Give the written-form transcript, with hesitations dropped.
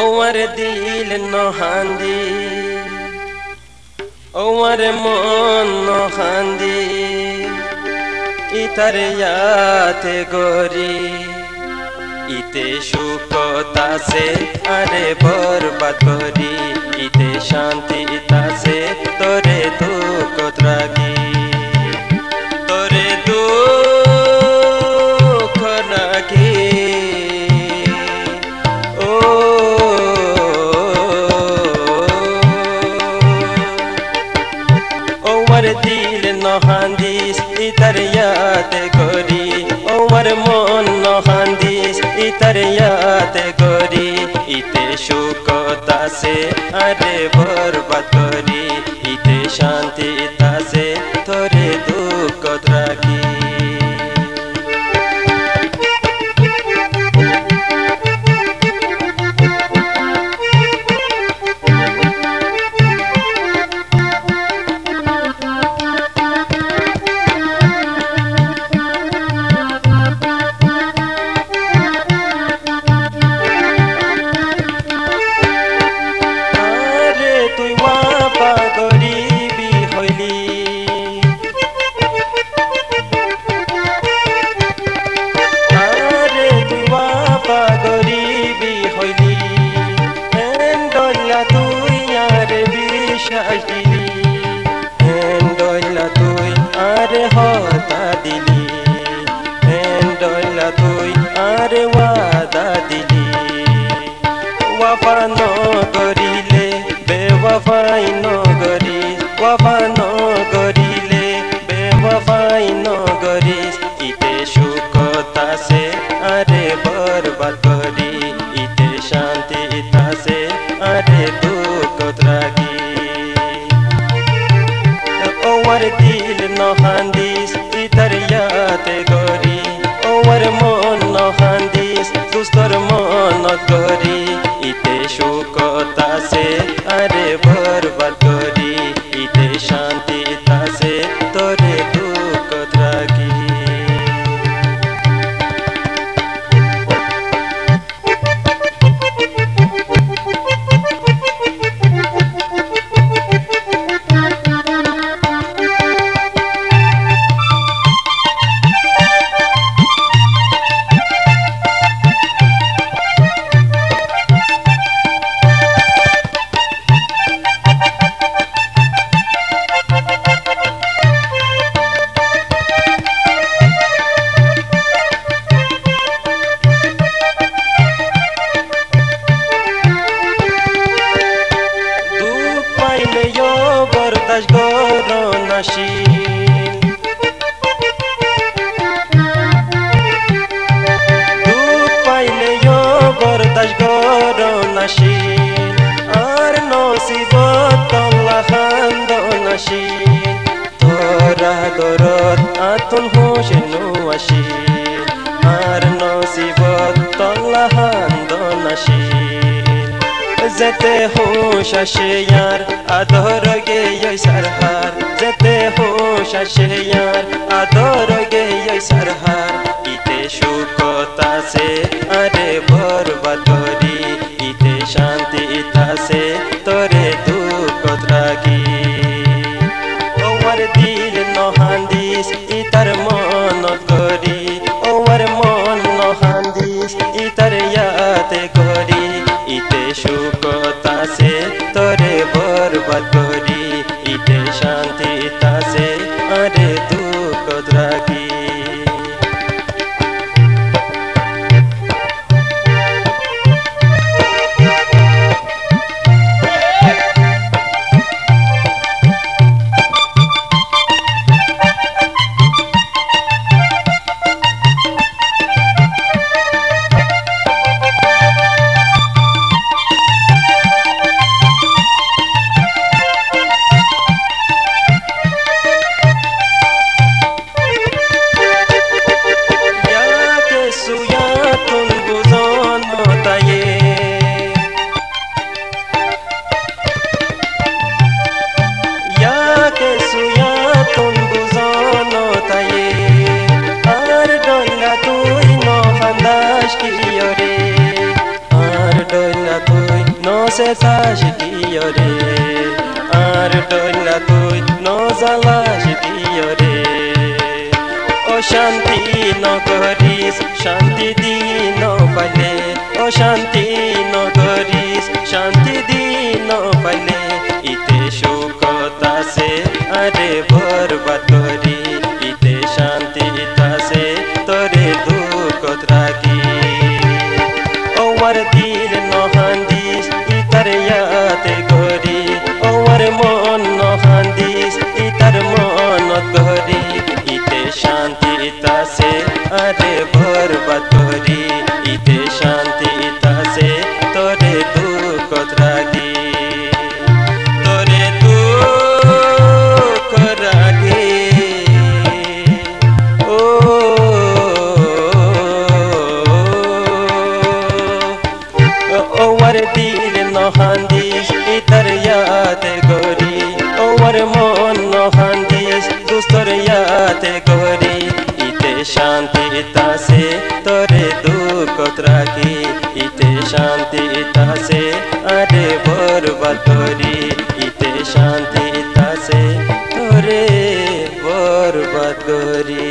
ওর দিল নহান্দি ওর মন নহান্দি ইতার ইয়াতে গরি ইতে সুখতাছে আরে বরবাদ করি ইতে শান্তি তাছে তোরে দুঃখ রাগি তোরে দুঃখ রাগি ও ওর দিল নহান্দিস ইতার ইয়াতে গরি ওর মন নহান্দিস ইতার ইয়াতে গরি ইতে সুখতাছে আরে বরবাদ করি ইতে শান্তি তাছে তোরে দুঃখ রাখি হতা দিলি হেন্ডলা তুই আরে ওয়াদা দিলি ওয়াফা ন করিলে বেওয়াফাই ন করিস ওয়াফা ন করিলে বেওয়াফাই ন করিস ইতে সুখতাছে আরে বরবাদ করি ইতে শান্তি তাছে আরে দুঃখ রাগি ওর দিল নহান্দিস ইতার ইয়াতে গরি ওর মন নহান্দিস দুস্তর মন গরি ইতে সুখতাছে আরে বরবাদ করি ইতে শান্তি তাছে তোরে দুঃখ রাগি আর নসিবত তোরা দরদ আতুন হোসেনু আসি আর নসিবত হান্দনাসি যেতে হোশ আসে ইয়ার আদর গে সরহার যেতে হোশ আসে ইয়ার আদর গে সরহার ইতে সুখতাছে আরে বরবাদ করি ইতে শান্তি তাছে তোরে দুঃখ রাগি ওর দিল নহান্দিস ইতার মন করি ওর মন নহান্দিস ইতার ইয়াতে করি ইতে সুখতাছে তোরে বরবাদ করি ইতে শান্তি তাছে আরে দুঃখ রাগি নসে তাস দিও রে আর ডইলা তুই নজালাস দিও রে ও শান্তি নগরিস শান্তি দিন পাইলে ও শান্তি নগরিস শান্তি দিন পাইলে ইতে সুখত আছে আরে বরবাদ করি ইতে শান্তি আছে তোরে দুঃখত রাখি ওর দিল নহান্দিস ইতার ইয়াতে গরি ওর মন নহান্দিস ইতার মনত গরি ইতে শান্তি আছে আরে বরবাদ করি ইতে শান্তি আছে তোরে দুঃখত রাখি তোরে দুঃখ রাখি ও ওর দিল নহান্দিস ইতার ইয়াতে গরি ওর মন নহান্দিস দুস্তর ইয়াতে গরি ইতে শান্তি আছে তোরে দুঃখত রাখি ইতে শান্তি আছে আরে বরবাদ করি ইতে শান্তি আছে তোরে বরবাদ করি